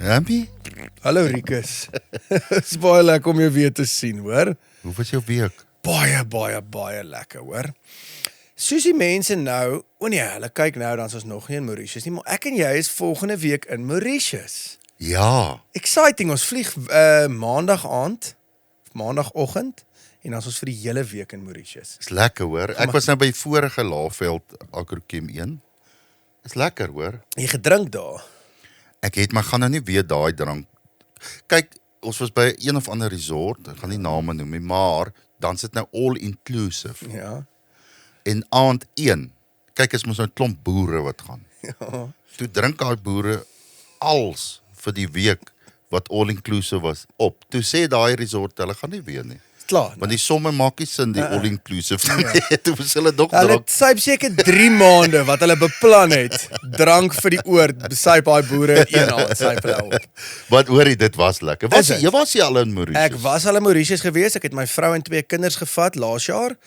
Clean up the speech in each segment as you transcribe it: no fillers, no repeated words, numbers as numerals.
Hemie? Hallo Rikus. Is baie lekker om jou weer te sien, hoor. Hoe was jou week? Baie lekker, hoor. Soos die mense nou, hulle kyk nou, dan is ons nog nie in Mauritius nie, maar ek en jy is volgende week in Mauritius. Ja. Exciting, ons vlieg maandag aand, maandagoggend, en dan is ons vir die hele week in Mauritius. Is lekker, hoor. Ek was nou by vorige Laagveld Agrochem 1. Is lekker, hoor. Jy gedrink daar? Ek het, maar gaan nou nie weer daai drank. Kyk, ons was by een of ander resort, ek gaan nie name noem nie, maar dan sit nou all inclusive. Ja. En aand 1, kyk, is ons nou 'n klomp boere wat gaan. Ja. Toe drink daai boere als vir die week wat all inclusive was op. Toe sê daai resort, hulle gaan nie weer nie. Klaar. Want die somme maak nie sin, die all inclusive. Toe was hulle nog Hulle drank. syp seker 3 maande wat hulle beplan het. Drank vir die oor, syp daai boere een aand, syp hulle op. Wat hoorie, dit was lekker. Jy was jy al in Mauritius? Ek was al in Mauritius gewees, ek het my vrou en 2 kinders gevat laas jaar.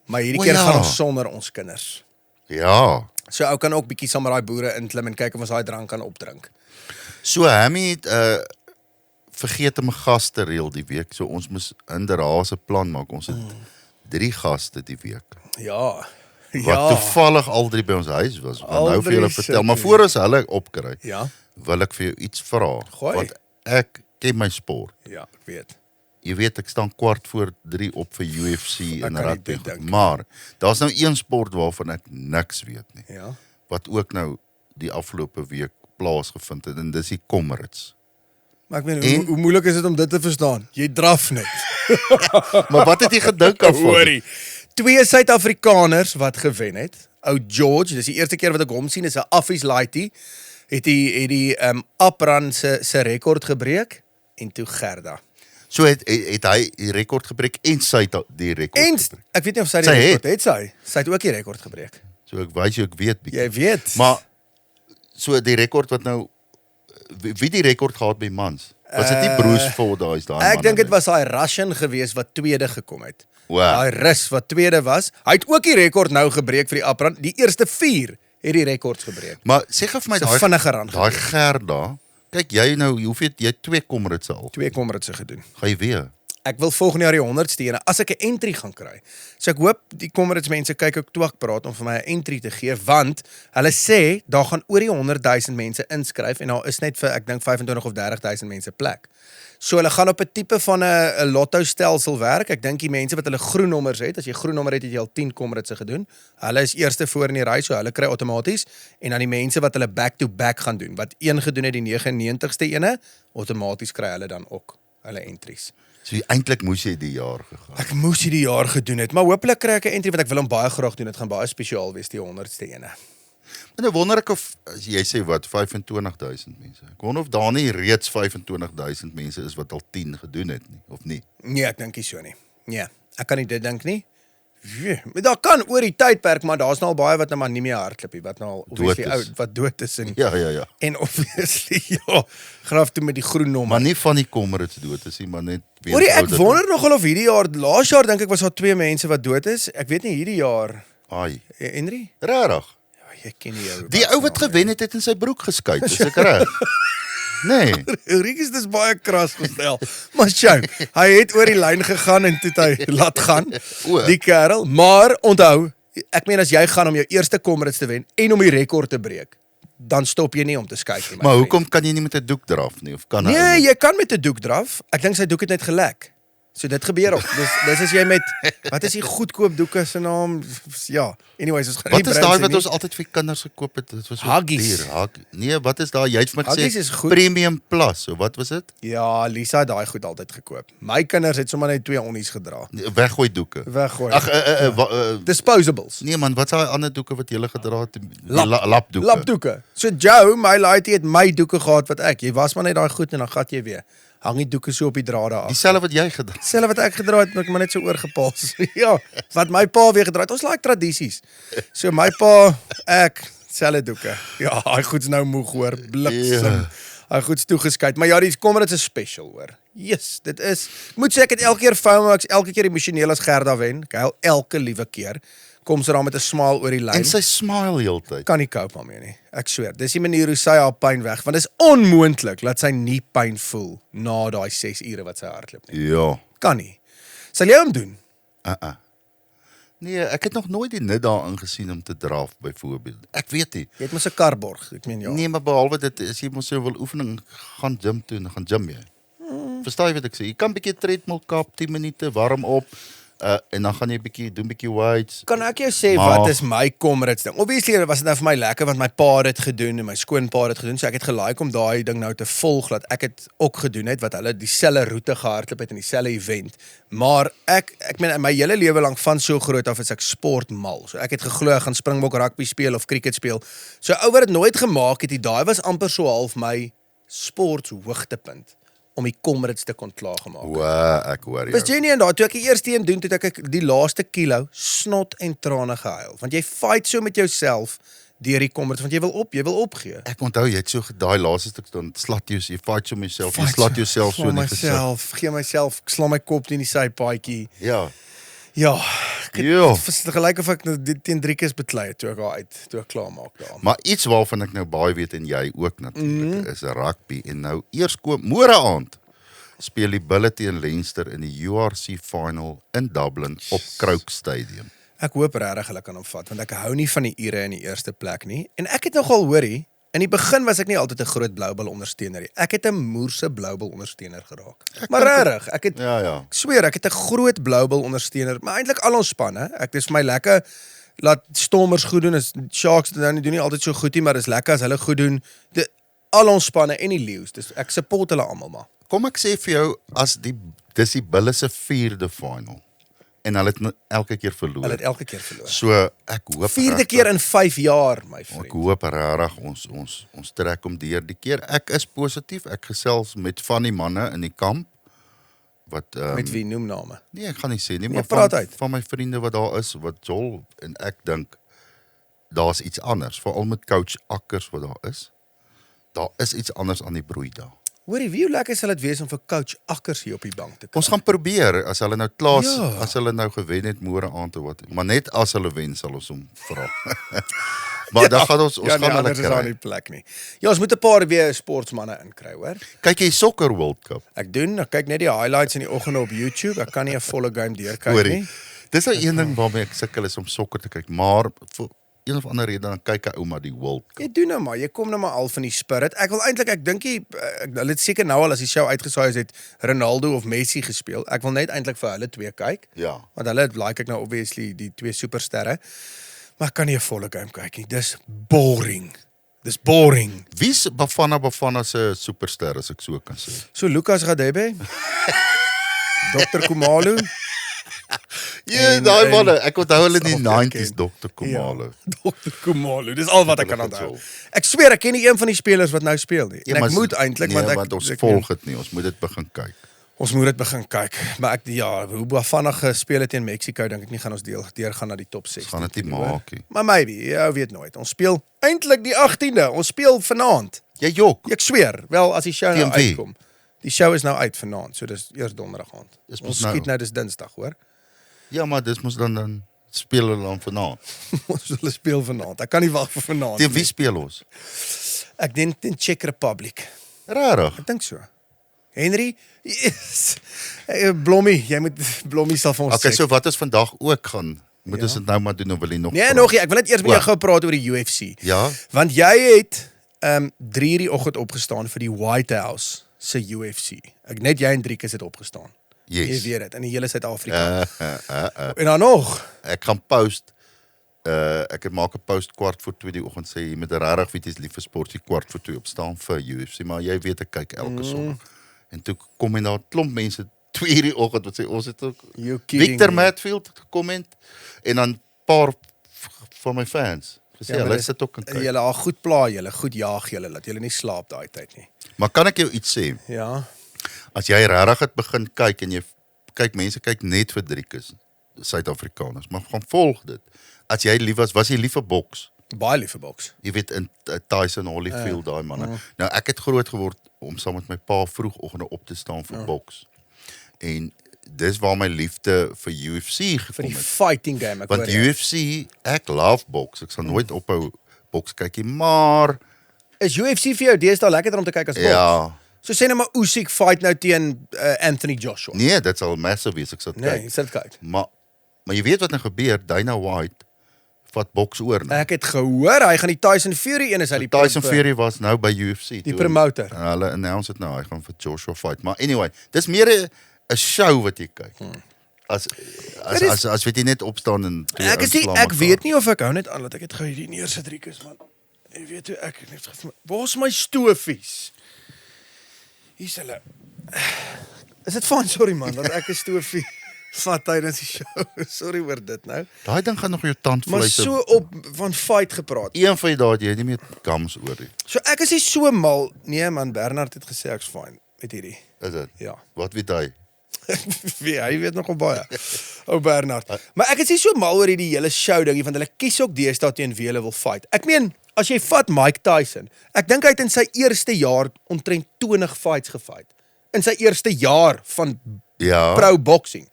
Maar hierdie keer gaan ons sonder ons kinders. Ja. So ou kan ook bietjie saam met daai boere inklim en kyk of ons daai drank kan opdrink. So Hammy het vergeet om 'n gas te reël die week. So ons moes inderdaad 'n plan maak. Ons het 3 gaste die week. Ja. Wat toevallig al 3 by ons huis was. Wat nou vir Al julle 3 vertel. Maar voor ons hulle opkry, Ja. wil ek vir jou iets vra. Gooi. Want ek ken my sport. Ja, ek weet. Jy weet, ek staan 2:15 op vir UFC en kan nie rugby. dit dink. Maar daar's nou een sport waarvan ek niks weet nie. Ja. Wat ook nou die afgelope week plaasgevind het, en dis die Comrades. Maar ek weet, hoe moeilik is dit om dit te verstaan? Jy draf net. Maar wat het jy gedink af? Hoorie. 2 Suid-Afrikaners wat gewen het. Ou George, dis die eerste keer wat ek hom sien, is 'n Affies Lighty. Het die Apran se rekord gebreek en toe Gerda. So het hy die rekord gebreek en sy het die rekord En gebreek. ek weet nie of sy die rekord het. Sy het ook die rekord gebreek. So ek wys jou, ek weet bietjie. Jy weet. Maar so die rekord wat nou wie die rekord gehad by mans? Was dit nie Bruce Ford daai staan? Ek dink dit was daai Russian gewees wat tweede gekom het. Wow. Daai Rus wat tweede was. Hy het ook die rekord nou gebreek vir die Apran. Die eerste 4 het die rekords gebreek. Maar sê gou vir my So vinniger aan. daai Gerda, kyk jy nou, hoeveel jy 2 Comrades al. 2 Comrades gedoen. Gaan jy weer? Ek wil volgende jaar die 100ste ene as ek 'n entry gaan kry. So ek hoop die Comrades mense kyk ook toe ek praat om vir my 'n entry te gee, want hulle sê daar gaan oor die 100,000 mense inskryf en daar is net vir ek dink 25 of 30,000 mense plek. So hulle gaan op 'n tipe van 'n lotto stelsel werk. Ek dink die mense wat hulle groen nommers het, as jy groen nommer het jy al 10 Comrades gedoen. Hulle is eerste voor in die ry, so hulle kry outomaties en dan die mense wat hulle back to back gaan doen, wat een gedoen het die 99ste ene, outomaties kry hulle dan ook hulle entries. So eintlik moes jy die jaar gegaan. Ek moes hierdie jaar gedoen het, maar hopelik kry ek 'n entry wat ek wil hom baie graag doen. Dit gaan baie spesiaal wees die 100ste ene. En nou wonder ek of as jy sê wat 25,000 mense. Ek wonder of daar nie reeds 25,000 mense is wat al 10 gedoen het nie of nie. Nee, ek dink nie so nie. Nee, ek kan nie dit dink nie. Maar daar kan oor die tydperk, maar daar's nou al baie wat nou maar nie meer hardloop nie, wat nou al obviously oud, wat dood is en Ja. en obviously ja, graaf toe met die groen nommer. Maar nie van die Comrades dood is nie, maar net Hoorie, ek wonder nogal of hierdie jaar, laas jaar dink ek was daar 2 mense wat dood is. Ek weet nie hierdie jaar. Ai, Henry? regtig. Ja, jy ken nie jou. Die ou wat gewen het in sy broek geskuit, is ek reg? Nee. Rikus is baie kras gestel. Maar sjou, hy het oor die lyn gegaan en toe hy laat gaan. Die kerel, maar onthou, ek meen as jy gaan om jou eerste Comrades te wen en om die rekord te breek, dan stop jy nie om te skyk nie. Maar hoekom kan jy nie met 'n doek draf nie of kan hy? Nee, jy kan met 'n doek draf. Ek dink sy doek het net gelek. So dit gebeur ook. Dis as jy met wat is die goedkoop doeke se naam? Ja. Anyways, ons gaan Wat is daai wat ons altyd vir kinders gekoop het? Dit was so Huggies. duur. Nee, wat is daai? Jy het vir my Huggies is gesê goed. Premium Plus. So wat was dit? Ja, Lisa het daai goed altyd gekoop. My kinders het sommer net 2 onnies gedra. Weggooi doeke. Weggooi. Ag, Disposables. nee man, wat is daai ander doeke wat jy gedra het? Lapdoeke. Lapdoeke. So Joe, my laaitie het my doeke gehad wat ek. Jy was maar net daai goed en dan gat jy weer. Hang die doeke so op die drade af. Dieselfde wat jy gedra het. Selfs wat ek gedra het, ek maar net so oorgepaas. Ja, wat my pa weer gedra het. Ons like tradisies. So my pa, ek, selfe doeke. Ja, hy goed's nou moeg hoor, bliksem. Hy goed's toegeskyk. Maar ja, die Comrades is special hoor. Yes, dit is. Ek moet sê ek het elke keer FOMO, ek's elke keer emosioneel as Gerda wen. Ek huil elke liewe keer. Kom sy daar met 'n smile oor die lyn. En sy smile heeltyd. Kan nie cope daarmee nie. Ek sweer. Dis die manier hoe sy haar pyn weg, want dit is onmoontlik dat sy nie pyn voel na daai 6 ure wat sy hardloop nie. Ja. Kan nie. Sal jy hom doen? Nee, ek het nog nooit die nut daarin gesien om te draf byvoorbeeld. Ek weet nie. Jy het mos 'n karborg, ek meen ja. Nee, maar behalwe dit as jy mos so wil oefening gaan gym toe, dan gaan gym jy. Verstaan jy wat ek sê? Jy kan bietjie treadmill kap 10 minute warm op en dan gaan jy doen bietjie weights. Kan ek jou sê wat is my Comrades ding? Obviously was dit nou vir my lekker want my pa het dit gedoen en my skoonpa het dit gedoen, so ek het gelike om daai ding nou te volg dat ek het ook gedoen het wat hulle dieselfde roete gehardloop het in dieselfde event. Maar ek meen my hele lewe lank van so groot af is ek sportmal. So ek het geglo ek gaan springbok rugby speel of cricket speel. So ou wat dit nooit gemaak het, daai was amper so half my sporthoogtepunt om die Comrades te kon klaargemaak. Ek hoor jou. Was jy nie in daai toe ek die eerste een doen, toe ek die laaste kilo snot en trane gehuil. Want jy fight so met jouself deur die Comrades, want jy wil opgee. Ek onthou jy het so daai laaste stuk dan slat jy fight so met jouself. Jy slat jouself so in die gesig. Gee myself, ek sla my kop teen die sypaadjie. Ja. Ja, Ja. gelyk of ek teen 3 keer beklei het toe ek klaar maak daar. Maar iets waarvan ek nou baie weet en jy ook natuurlik is rugby en nou eers môre aand speel die Bulle teen Leinster in die URC final in Dublin op Croke Stadium. Ek hoop regtig hulle kan hom vat want ek hou nie van die ure in die eerste plek nie. En ek het nogal hoorie, in die begin was ek nie altyd 'n groot Bloubil ondersteuner nie. Ek het 'n moerse Bloubil ondersteuner geraak. Maar regtig, ek sweer ek het 'n groot Bloubil ondersteuner, maar eintlik al ons spanne. Ek dis vir my lekker laat Stormers goed doen, is Sharks doen nie altyd so goed nie, maar dis lekker as hulle goed doen. Al ons spanne en die Lions, dis ek support hulle almal maar. Kom ek sê vir jou dis die Bulle se 4de final en hulle het elke keer verloor. Hulle het elke keer verloor. So ek hoop 4de keer in 5 jaar, my vriend. Ek hoop regtig ons trek hom deur die keer. Ek is positief. Ek gesels met van die manne in die kamp wat Met wie noem name? Nee, ek gaan nie sê nie, Nee, maar praat uit. van my vriende wat daar is, wat Joel en ek dink daar's iets anders, veral met coach Akkers wat daar is. Daar is iets anders aan die broei daar. Hoorie, wie hoe lekker sal dit wees om vir coach Akkers hier op die bank te kry? Ons gaan probeer as hulle nou klaar Ja. as hulle nou gewen het môre aand of wat. Maar net as hulle wen sal ons hom vra. Maar dan gaan ons gaan hulle anders is daar kry. nie plek nie. Ja, ons moet 'n paar weer sportsmanne inkry, hoor. Kyk jy Soccer World Cup? Ek kyk net die highlights in die oggende op YouTube. Ek kan nie 'n volle game deurkyk Hoorie. nie. Dis nou een ding waarmee ek sukkel is om sokker te kyk, maar vir een of ander rede dan kyk 'n ouma die World Cup. Jy doen nou maar, jy kom nou maar al van die spirit. Ek dink hulle het seker nou al as die show uitgesaai is het Ronaldo of Messi gespeel. Ek wil net eintlik vir hulle twee kyk. Ja. Want hulle like ek nou obviously die twee supersterre. Maar ek kan nie 'n volle game kyk nie. Dis boring. Wie's Bafana se superster as ek so kan sê? So Lucas Radebe, Dr. Khumalo, Ja, daai manne, ek onthou hulle in die 90s Dr. Khumalo. Ja, Dr. Khumalo, dis al wat ek kan Hulle het onthou. so. Ek sweer ek ken nie een van die spelers wat nou speel nie. Ja, En maar ek moet eintlik nee, want ons ek volg dit nie, ons moet dit begin kyk. Ons moet dit begin kyk. Maar hoe Bafana gespeel het teen Mexico, dink ek nie gaan ons deur gaan na die top 16. Gaan dit nie maak nie. Maar maybe, jy weet nooit. Ons speel eintlik die 18de. Ons speel vanaand. Jy jok. Ek sweer, wel as die show nou Teen wie? uitkom. Die show is nou uit vanaand, so dis eers donderdag aand. Dis Ons mos nou. skiet nou dis Dinsdag, hoor. Ja, maar dis mos dan speel hulle dan vanaand. Ons hulle speel vanaand. Ek kan nie wag vir vanaand. Teen wie speel ons? Ek dink teen Czech Republic. Regtig? Ek dink so. Henry, yes. Blommie, Blommie sal vir ons Okay, sê. so wat is vandag ook gaan? Moet ons dit nou maar doen of wil jy nog? Nee, praat? nog nie. Ek wil net eers met jou O. gou praat oor die UFC. Ja. Want jy het 3 uur die oggend opgestaan vir die White House se UFC. Jy en Driekus het opgestaan. Yes. Jy weet dit, in die hele Suid-Afrika. En dan nog, Ek gaan post ek maak 'n post 1:15 die oggend sê jy moet regtig weet jy's lief vir sport, jy 1:15 opstaan vir UFC, maar jy weet ek kyk elke Sondag. En toe kom en daar 'n klomp mense 2 uur die oggend wat sê ons het ook you kidding Victor me. Matfield gecomment en dan 'n paar van my fans gesê Ja, maar hulle dis- sit ook en kyk. Julle al goed pla julle, goed jaag julle, laat julle nie slaap daai tyd nie. Maar kan ek jou iets sê? Ja. As jy regtig het begin kyk en jy kyk mense kyk net vir Driekus, Suid-Afrikaners, maar gaan volg dit. As jy lief was jy lief vir boks? Baie lief vir boks. Jy weet in Tyson Holyfield daai manne. Nou ek het groot geword om saam met my pa vroegoggende op te staan vir boks. En dis waar my liefde vir UFC Vir gekom die het. fighting game, ek Want hoor jou. UFC, ek love boks. Ek sal nooit ophou boks kykie, maar Is UFC vir jou deesdae lekkerder om te kyk as boks? ja, So sê nou maar Usyk fight nou teen Anthony Joshua. nee, dit sal massive wees, ek sal kyk. Nee, sit kyk. Maar jy weet wat nou gebeur, Dana White vat boks oor nou. Ek het gehoor hy gaan die Tyson Fury een is hy die Tyson Fury was nou by UFC. die toe- promoter. En hulle announce dit nou, hy gaan vir Joshua fight. Maar anyway, dis meer 'n show wat jy kyk. As weet jy net opstaan en twee Ek is nie, inslaan ek mekaar. weet nie of ek hou net aan dat ek het gou hierdie neersit Rikus man. Jy weet hoe ek net gevoel. Waar's my stofies? Hier's hulle. Is dit fyn, sorry man, dat ek 'n stofie vat tydens die show. Sorry oor dit nou. Daai ding gaan nog jou Maar tandvleis. so op van fight gepraat. Een van die dae het jy nie meer gums oor nie. So ek is nie so mal. Nee man, Bernard het gesê ek's fyn met hierdie. Is dit? Ja. Wat weet hy? Wie, hy weet nogal baie. Ou Bernard. Maar ek is nie so mal oor hierdie hele show dingie want hulle kies ook deesdae teen wie hulle wil fight. Ek meen, as jy vat Mike Tyson, ek dink hy het in sy eerste jaar omtrent 20 fights gefight. In sy eerste jaar van Ja. pro boxing.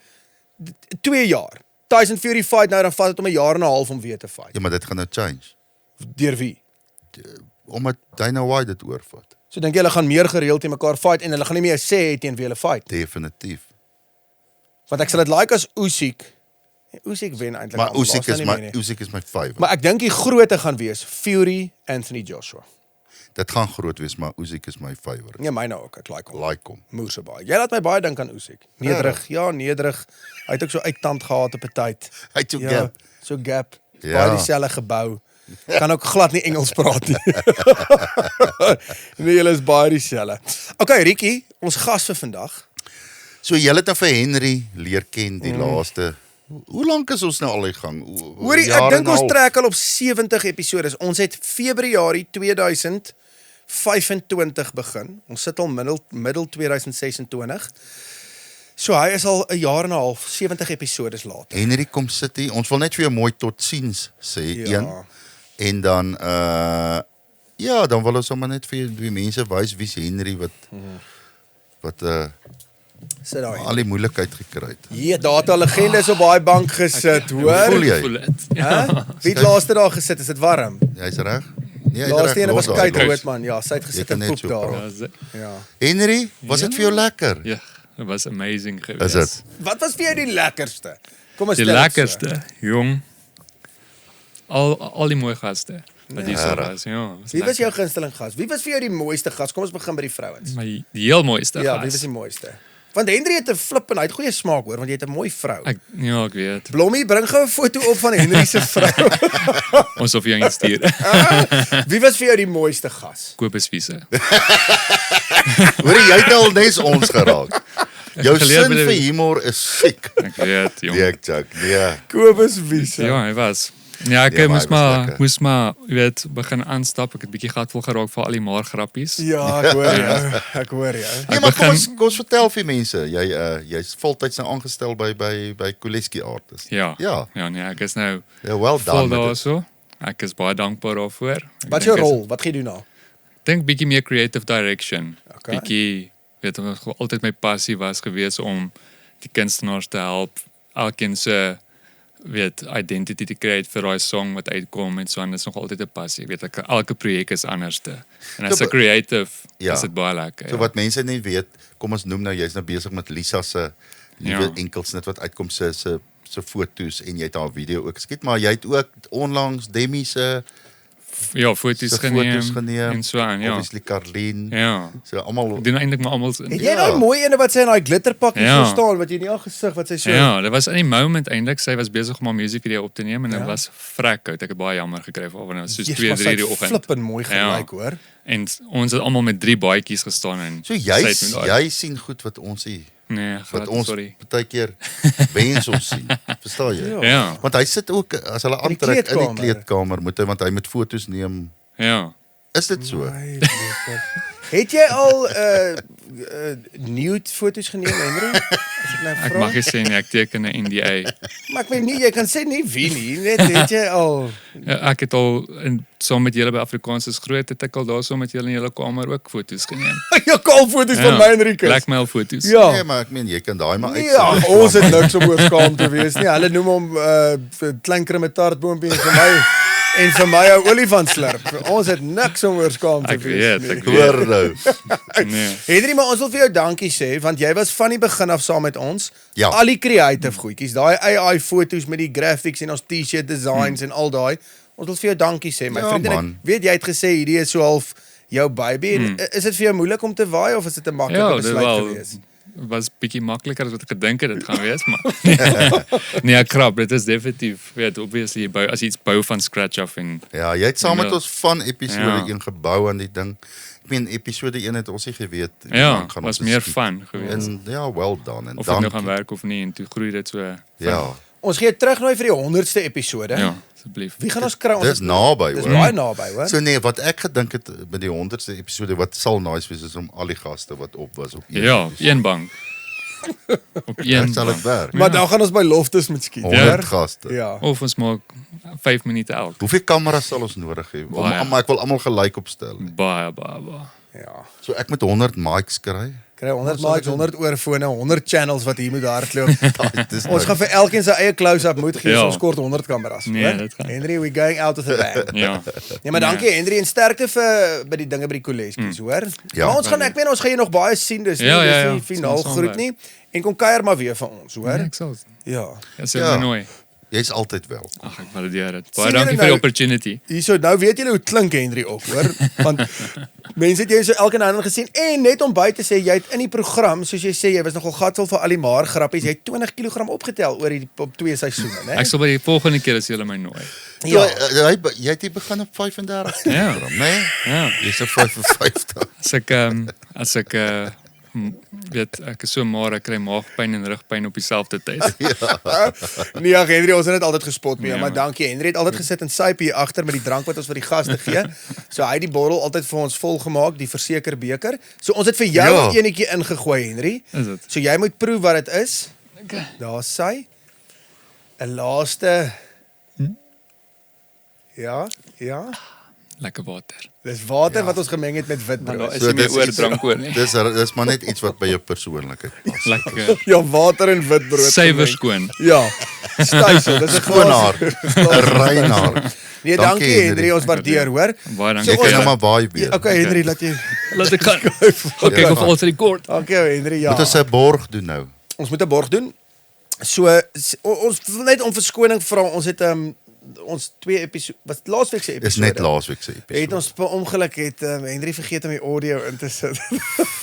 2 jaar. Tyson Fury fight nou dan vat dit hom 'n jaar en 'n half om weer te fight. Ja, maar dit gaan nou change. Deur wie? Omdat Dana White dit oorvat. So dink jy hulle gaan meer gereeld teen mekaar fight en hulle gaan nie meer sê teen wie hulle fight. Definitief. Want ek sal dit like as Usyk. Usyk wen eintlik. Maar almal, Usyk daar's is nou my nie meer nie. Usyk is my favourite. Maar ek dink die grootte gaan wees Fury, Anthony Joshua. Dit gaan groot wees, maar Usyk is my favourite. Nee, myne ook. Ek like hom. Like hom. Moerse baie. Jy laat my baie dink aan Usyk. Nederig. Ja, nederig. Hy het ook so uittand gehad op 'n tyd. Hy het so Ja, gap. so gap. Ja. Baie dieselfde gebou. Kan ook glad nie Engels praat nie. Nee, julle is baie dieselfde. Okay, Ricky, ons gas vir vandag. So jy het nou vir Henry leer ken die laaste. Hoe lank is ons nou al in gang? Hoorie, ek dink ons trek al op 70 episodes. Ons het Februarie 2025 begin. Ons sit al middel 2026. So hy is al 'n jaar en 'n half, 70 episodes later. Henry kom sit hier. Ons wil net vir jou mooi totsiens sê, Ja. een. En dan ja, dan wil ons sommer net vir die mense wys wie's Henry wat Sit daar. al die moeilikheid gekry het. Hier, data legendes op daai bank gesit, hoor. Voel jy? Voel dit. Hæ? Wie het laaste daar gesit? Is dit warm? Jy's reg? Nee, hy's Laaste ene was los daar. kyk rood man. Ja, sy het Jy gesit kan en net poep so daar. praat. Ja. Henry, was dit vir jou lekker? Ja, dit was amazing Is geweest. dit? Wat was vir jou die lekkerste? Kom ons Die stel dit so. lekkerste, jong. Al die mooi gaste wat hier so was. Ja, Wie was jou gunsteling gas? Wie was vir jou die mooiste gas? Kom ons begin by die vrouens. my die heel mooiste Ja, gas. wie was die mooiste? Want Henry het 'n flip en hy het goeie smaak hoor, want jy het 'n mooi vrou. Ek weet. Blommie, bring gou 'n foto op van Henry se vrou. Ons hoef jou iets stuur. Wie was vir jou die mooiste gas? Kobus Wiese. Hoor jy het al nes ons geraak. Jou geleer sin by die- vir humor is siek. Ek weet, jong. Nee, Chuck. Nee. Kobus Wiese. Ja, hy was. Ja, ek Ja, maar hy was moes maar, jy weet, begin aanstap. Ek het bietjie gatvol geraak vir al die maar grappies. Ja, ek hoor jou. Ek hoor jou. Nee, maar kom begin- ons vertel vir mense. Jy's voltyds nou aangestel by Koleski Artists. Ja. Ja. Ja, nee, ek is nou Ja, well vol done. met daar dit. so. Ek is baie dankbaar daarvoor. Ek Wat is dink jou is- rol? Wat gaan jy doen nou? Dink bietjie meer creative direction. Okay. Bietjie, weet ek, altyd my passie was gewees om die kunstenaars te help. Elkeen se weet identity te create vir daai song wat uitkom en so en dit is nog altyd 'n passie. Weet ek, elke projek is anderste. En as 'n creative Ja. is dit baie lekker. So wat mense nie weet, kom ons noem nou jy's nou besig met Lisa se nuwe Ja. enkelsnit wat uitkom se foto's en jy het haar video ook geskiet, maar jy het ook onlangs Demi se Ja, foto's geneem en so aan, ja. Obviously Carlien. Ja. So almal Ek doen eintlik maar almal Het jy Ja. daai mooi ene wat sy in daai glitterpakkie Ja. so staan wat jy nie al gesig wat sy so Ja, dit was in die moment eintlik. Sy was besig om haar musiekvideo op te neem en dit Ja. was vrek uit. Ek het baie jammer gekry vir haar want dit was soos Yes, maar 2-3 sy die het oggend. flippend mooi gelyk Ja. hoor. En ons het almal met 3 baadjies gestaan en So sy het met daai- jy sien goed wat ons sien. nee, Wat glad, ons sorry. baie keer wens ons sien. Verstaan jy? Ja. Ja. Want hy sit ook as hulle In die aantrek in die kleedkamer. kleedkamer moet hy want hy moet foto's neem. Ja. Is dit so? My liefde. Het jy al nude foto's geneem, Henry? As ek nou Ek vra. mag nie sê nie, ek teken 'n NDA. Maar ek weet nie, jy kan sê nie wie nie, net het jy al. Ja, ek het al saam met julle by Afrikaans is groot, het ek al daar saam met julle in julle kamer ook foto's geneem. Jou kalfoto's van my en Rikus. Blackmail foto's. Ja. Nee, maar ek meen jy kan daai maar Nee, uitsit. ja, ons het niks om oor skaam te wees nie. Hulle noem hom klein krumetaartboompie en vir my 'n olifantslurp. Ons het niks om oor skaam te Ek wees weet, nie. ek Hoor nou. Nee. Henry, maar ons wil vir jou dankie sê want jy was van die begin af saam met ons. Ja. Al die creative goedjies, daai AI foto's met die graphics en ons T-shirt designs en al daai. Ons wil vir jou dankie sê, my Ja, vriend. En man. ek weet jy het gesê hierdie is so half jou baby en is dit vir jou moeilik om te waai of is dit 'n maklike Ja, dit besluit wel gewees? was bietjie makliker as wat ek gedink het dit gaan wees, maar nee, krap, dit is definitief, weet, obviously jy bou as jy iets bou van scratch af en Ja, jy het saam met Ja. ons van episode Ja. 1 gebou aan die ding. Ek meen episode 1 het ons nie geweet hoe ja, lank gaan was ons meer skiet. fun geweest. En ja, well done en Of dit nou gaan dankie. werk of nie en toe groei dit so. Ja. Ons gee terugnooi vir die 100ste episode. Ja, asseblief. Wie gaan ons kry? Ons Dis naby Dis hoor. baie naby, hoor. So nee, wat ek gedink het by die 100ste episode wat sal nice wees is om al die gaste wat op was op een Ja, episode. een bank. Op een Sal dit bank. werk? Maar dan gaan ons by Loftus met skiet. 100 hoor. gaste. Ja. Of ons maak 5 minute elk. Hoeveel kameras sal ons nodig hê? Baie. Maar ek wil almal gelyk opstel. Baie, baie, baie. Ja. So ek moet 100 mics kry. Kry 100 sal ek mics, 100 oorfone, 100 channels wat hier moet hardloop. Dis Ons gaan vir elkeen sy eie close-up moet gee, Ja. so ons kort 100 kameras. Nee, hoor? dit gaan. Henry, we going out of the bag. Ja. Ja, maar dankie Henry en sterkte vir by die dinge by die kollegies, hoor. Ja. Maar ons gaan ek meen ons gaan jou nog baie sien, dis nie Ja, ja, dis ja. nie finaal Ons sal groet nie. En kom kuier maar weer vir ons, hoor. Nee, ek sal. Ja. Ja, sê Ja. my nooi. Jy's altyd wel. Ag, ek waardeer dit. Sien Baie julle dankie vir nou- die opportunity. Hierso nou weet julle hoe klink Henry ook, hoor? Want mense het jou so elke nou en dan gesien en net om by te sê jy het in die program, soos jy sê jy was nogal gatvol vir al die maar grappies, jy het 20 kg opgetel oor die op 2 seisoene, né? Ek sal by die volgende keer as julle my nooi. Ja, jy het hier begin op 35. Ja. Nee? Ja. Jy's op 55. As ek weet ek is so maar ek kry maagpyn en rugpyn op dieselfde tyd. Nee, ag Henry, ons het dit altyd gespot mee, Nee, maar man. dankie. Henry het altyd gesit en syp hier agter met die drank wat ons vir die gaste gee. So hy het die bottel altyd vir ons vol gemaak, die verseker beker. So ons het vir jou Ja. eenetjie ingegooi, Henry. Is dit? So jy moet proe wat dit is. Okay. Daar sy 'n laaste Ja, ja. Lekker water. Dis water wat ons gemeng het met witbrood. Maar daar is nie meer oordrank oor nie. Dis maar net iets wat by jou persoonlikheid pas. Lekker. Ja, water en witbrood. Suiwer gemeng. skoon. Ja. Stysel, dis 'n Skoonhaar, 'n reinaar. Nee, dankie Henry, ons waardeer, hoor. Baie dankie. Jy kan ons- nou maar baie weer. Okay, Henry, laat jy Laat ek gaan. Okay, Ja. of alles rekord. Okay, Henry, ja. Moet ons 'n borg doen nou. Ons moet 'n borg doen. So ons wil net om verskoning vra. Ons het ons 2 episode was laasweek se episode. Is net laasweek se Het episode. ons per ongeluk het Henry vergeet om die audio in te sit.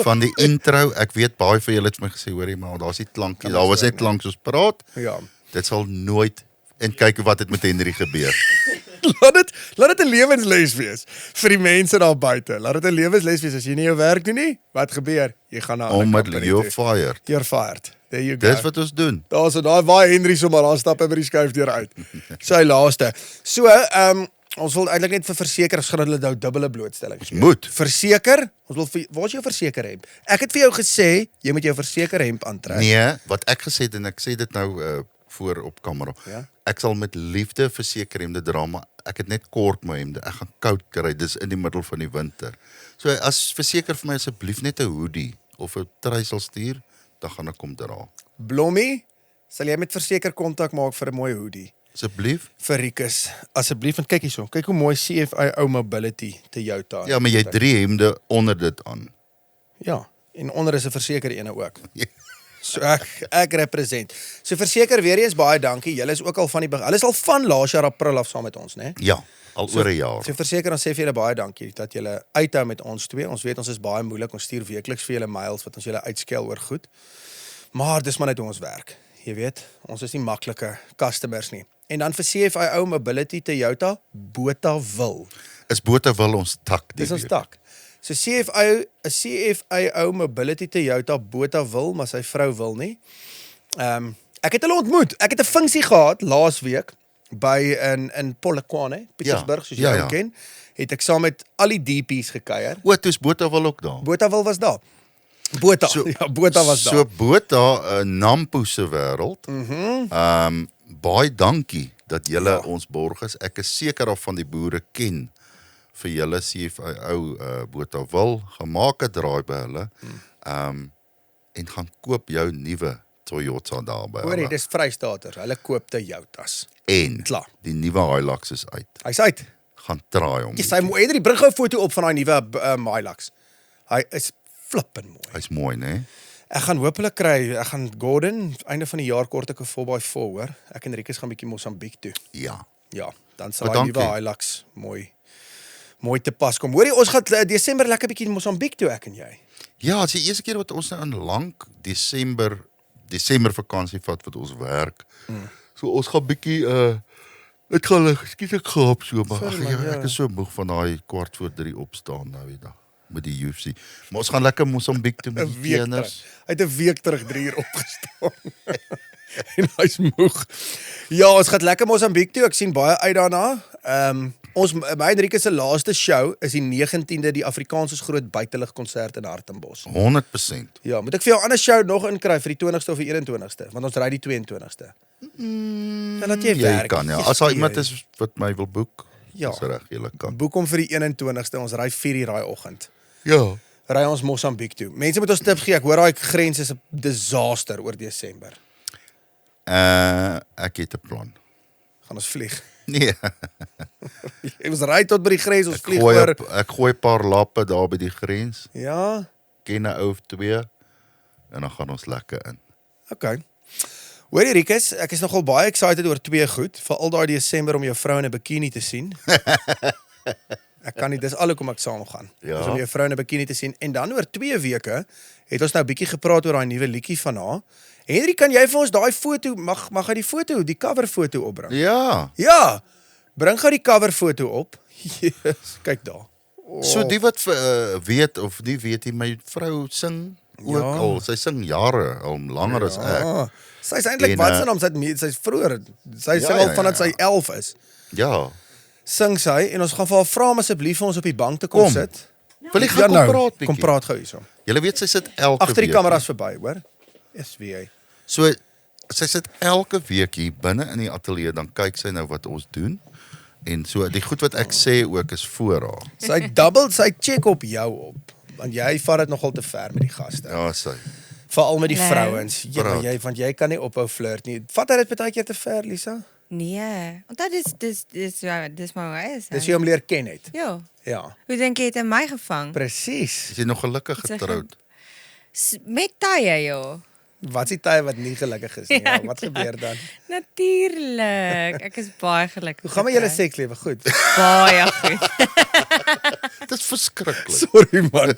Van die intro, ek weet baie van julle het vir my gesê, hoorie, maar daar's nie klankie. Daar was net klank soos praat. Ja. Dit sal nooit en kyk wat het met Henry gebeur. Laat dit 'n lewensles wees vir die mense daar buite. Laat dit 'n lewensles wees as jy nie jou werk doen nie. Wat gebeur? Jy gaan na 'n Onmiddellik you're fired. You're fired. There you go. Dis wat ons doen. Daar's daai waar Henry sommer daar stap hy by die skuifdeur uit. Sy laaste. So, ons wil eintlik net vir verseker gaan hulle nou dubbele blootstelling gee. Moet. Verseker, ons wil vir waar is jou versekerhemp? Ek het vir jou gesê jy moet jou versekerhemp aantrek. Nee, wat ek gesê het en ek sê dit nou voor op kamera. Ja. Ek sal met liefde verseker hemde dra, maar ek het net kort my hemde. Ek gaan koud kry, dis in die middel van die winter. So as verseker vir my asseblief net 'n hoodie of 'n trui sal stuur, dan gaan ek kom dra. Blommie, sal jy met verseker kontak maak vir 'n mooi hoodie? Asseblief. Vir Rikus, asseblief en kyk hierso. Kyk hoe mooi CFIO Mobility Toyota. Ja, maar jy het 3 hemde onder dit aan. Ja, en onder is 'n verseker ene ook. So ek represent. So verseker weer eens baie dankie. Julle is ook al van die begin. Hulle is al van laas jaar April af saam met ons, né? Ja, al oor 'n jaar. So verseker ons sê vir julle baie dankie dat julle uithou met ons twee. Ons weet ons is baie moeilik. Ons stuur weekliks vir julle mails wat ons julle uitskel oor goed. Maar dis maar net hoe ons werk. Jy weet, ons is nie maklike customers nie. En dan vir CFIO Mobility Toyota Botawil. Is Botawil ons tak die Dis ons week? tak. So CFIO Mobility Toyota Botawil, maar sy vrou wil nie. Ek het hulle ontmoet. Ek het 'n funksie gehad laasweek by in Polokwane, Pietersburg, soos jy ja, hom ja. ken, het ek saam met al die DP's gekuier. Toes Botawil ook daar. Botawil was daar. Botha, ja, Botha was daar. So Botha, Nampo se wêreld. Baie dankie dat julle ons borg is. Ek is seker of van die boere ken vir julle CFO Botawil, gemaak 'n draai by hulle. En gaan koop jou nuwe Toyota daar by Hoorie, hulle. dis Vrystaaters. Hulle koop Toyotas. En Klaar. die nuwe Hilux is uit. Hy's uit. Gaan traai hom. Jy sê Henry, bring gou 'n foto op van daai nuwe Hilux. Hy is flippend mooi. Hy's mooi, né? Ek gaan hopelik kry, ek gaan Gordon, einde van die jaar kort ek 'n 4x4 hoor. Ek en Rikus gaan bietjie Mosambiek toe. Ja. Ja, dan sal Maar daai nuwe dankie. Hilux mooi te pas kom. Hoorie, ons gaan Desember lekker bietjie in Mosambiek toe, ek en jy. Ja, dit is die eerste keer wat ons nou in lank Desember vakansie vat wat ons werk. So ons gaan bietjie dit gaan skiet ek gaap so, maar Sorry, ag man, ja, ek is so moeg van daai 2:15 opstaan nou die dag met die UFC. Maar ons gaan lekker Mosambiek toe met die tieners. Hy het 'n week terug 3 uur opgestaan. En hy's moeg. Ja, ons gaan lekker Mosambiek toe. Ek sien baie uit daarna. My en Rikus se laaste show is die 19de, die Afrikaans is groot buitelug konsert in Hartenbos. 100%. Ja, moet ek vir jou 'n ander show nog inkry vir die 20ste of die 21ste, want ons ry die 22ste. Dan laat jy Jy werk. kan ja. Jy As daar speel. iemand is wat my wil boek, Ja. is reg, jy kan. Boek hom vir die 21ste, ons ry 4:00 daai oggend. Ja. Ry ons Mosambiek toe. Mense moet ons tips gee. Ek hoor daai grens is 'n disaster oor Desember. Ek het 'n plan. Gaan ons vlieg. Nee, Ons ry tot by die grens, ons vlieg gooi oor. ek gooi 'n paar lappe daar by die grens, Ja, ken 'n ou of 2 en dan gaan ons lekker in. okay. Hoorie Rikus, ek is nogal baie excited oor 2 goed, veral daai Desember om jou vrou in 'n bikini te sien. Ek kan nie, dis al hoekom ek saam gaan. Ja. Dis om jou vrou in 'n bikini te sien en dan oor 2 weke het ons nou bietjie gepraat oor daai nuwe liedjie van haar. Henry, kan jy vir ons daai foto mag hy die foto, die cover foto opbring? Ja. Ja. Bring gou die cover foto op. Yes, kyk daar. So die wat weet of nie weet nie, my vrou sing ook Ja. al. Sy sing jare, al langer as ek. Ah, sy's eintlik En, wat se naam sy's vroeër. Sy sing al vandat sy 11 is. Ja. Sing sy en ons gaan vir haar vra om asseblief vir ons op die bank te kom Kom. sit. Wil jy gaan kom praat bietjie? Kom praat gou hierso. Julle weet sy sit elke Agter die week. kameras verby, hoor. SWA. So sy sit elke week hier binne in die ateljee, dan kyk sy nou wat ons doen. En so die goed wat ek sê ook is voor haar. Sy check op jou op. Want jy vat dit nogal te ver met die gaste. Ja, sy. Veral met die Nee. vrouens. Ja, Praat. want jy kan nie ophou flirt nie. Vat hy dit baie keer te ver, Lisa? Nee, want dis maar hoe hy is. Dis jy hom leer ken het. Ja. Ja. Hoe dink jy het hy my gevang? Is Presies. jy nog gelukkig Zeg getroud? Met tye, joh. Wat is die tye wat nie gelukkig is nie? Ja, wat gebeur dan? Natuurlik. Ek is baie gelukkig. Hoe gaan met julle getroud. sekslewe? Goed. Baie goed. Dit is verskriklik. Sorry man.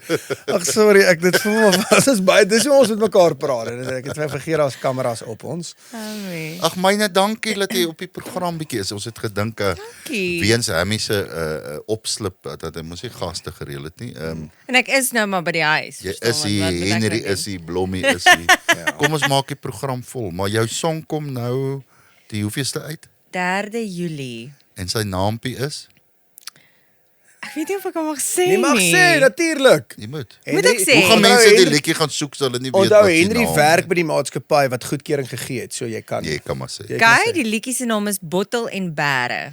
Ag sorry, ek dit voel maar dit is baie dis hoe ons met mekaar praat. En ek het vergeet daar's kameras op ons. Amie. Ag myne, dankie dat jy op die program bietjie is. Ons het gedink Dankie. weens Hammy se opslip dat hy mos nie gaste gereël het nie. En ek is nou maar by die huis. Jy verstaan, is wat hier, moet ek Henry nou doen? is hier, Blommie is hier. Kom ons maak die program vol, maar jou song kom nou die hoeveelste uit 3 Julie. en sy naampie is Ek weet nie of ek hom mag sê Jy mag sê natuurlik. jy moet. Moet ek sê? Hoe gaan Onthou, mense die Henry- liedjie gaan soek as hulle nie weet Onthou wat sy Henry naam werk by die maatskappy wat goedkeuring gegee het, so jy kan. Jy kan maar sê. Jy kan Kyk, sê. die liedjie se naam is Bottel en Bære.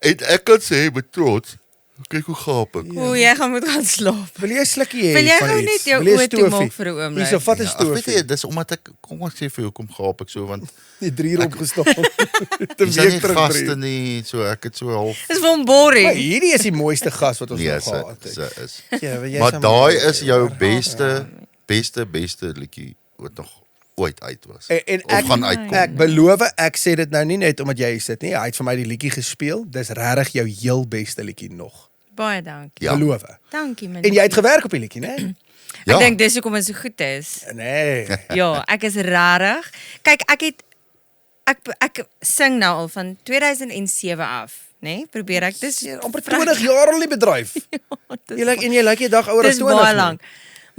En ek kan sê met trots, kyk hoe gaap ek. O, jy gaan moet gaan slaap. Wil jy 'n slukkie hê? Wil jy van gou iets? net jou Wil jy 'n oë toe stofie? maak vir 'n oomblik? Hierso, vat 'n Ja, ag, weet jy, stofie. dis omdat ek kom ons sê vir hoekom gaap ek so want Die 3 uur opgestaan. Te dis nie week terug. gaste nie, so ek het so half Dis van Maar boring. hierdie is die mooiste gas wat ons nee, nog sy gehad het. sy is. Ja, jy Maar sal daai maar- is jou beste liedjie wat nog ooit uit was. En Of gaan uitkom. Ek beloof, ek sê dit nou nie net omdat jy hier sit nie. Hy het vir my die liedjie gespeel. Dis regtig jou heel beste liedjie nog. Baie dankie. Ja. Beloof. Dankie man. En jy het gewerk op die liedjie, né? Ja. Ek dink dis hoekom dit so goed is. Nee. Ja, ek is rarig. Kyk, ek sing nou al van 2007 af, né? Nee? Probeer ek dis Amper 20 jaar al in die bedryf. Jy lyk en jy lyk jy dag ouer as Dis 20. baie lank.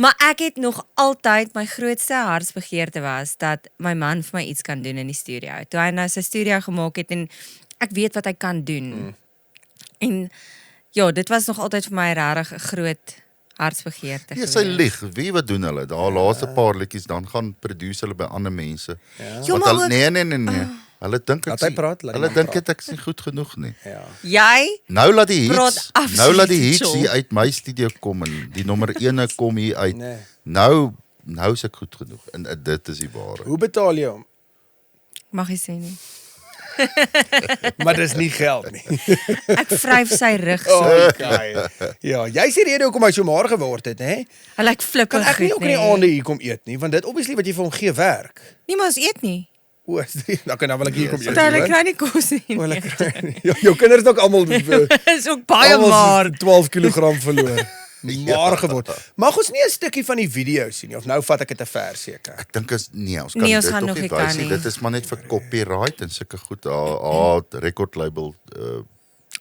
Maar ek het nog altyd my grootste hartsbegeerte was dat my man vir my iets kan doen in die studio. Toe hy nou sy studio gemaak het en ek weet wat hy kan doen. En ja, dit was nog altyd vir my regtig 'n groot hartsbegeerte Ja, sy lieg. Wie wat doen hulle? Daar laaste paar liedjies dan gaan produce hulle by ander mense. Ja, Want maar hulle, ook- nee. Hulle dink Laat hy ek praat, laat hulle hom dink praat. ek is nie goed genoeg nie. Ja. Jy Nou laat die Praat hits, absoluut nou laat die hits chill. hier uit my studio kom en die nommer 1 kom hier uit. Nee. Nou is ek goed genoeg en dit is die ware. Hoe betaal jy hom? mag jy sê nie. Maar dis nie geld nie. Ek vryf sy rug so. Okay. Ja, jy's die rede hoekom hy so maar geword het, hè? Hy lyk flippig. Kan ek nie ook in die aande hier kom eet nie, want dit obviously wat jy vir hom gee werk. Nie maar ons eet nie. O, dan kan wil ek hier kom eet. Want hulle hoor. kry nie kos nie. O, hulle kry- Ja, jou kinders het ook almal Is ook baie maar. 12 kg verloor. Maar geword. Mag ons nie 'n stukkie van die video sien nie of nou vat ek dit te ver seker. Ek dink is ons kan Nee, ons dit gaan nog nog nie nie kan wys nie. nie. Dit is maar net vir copyright en sulke goed. Record label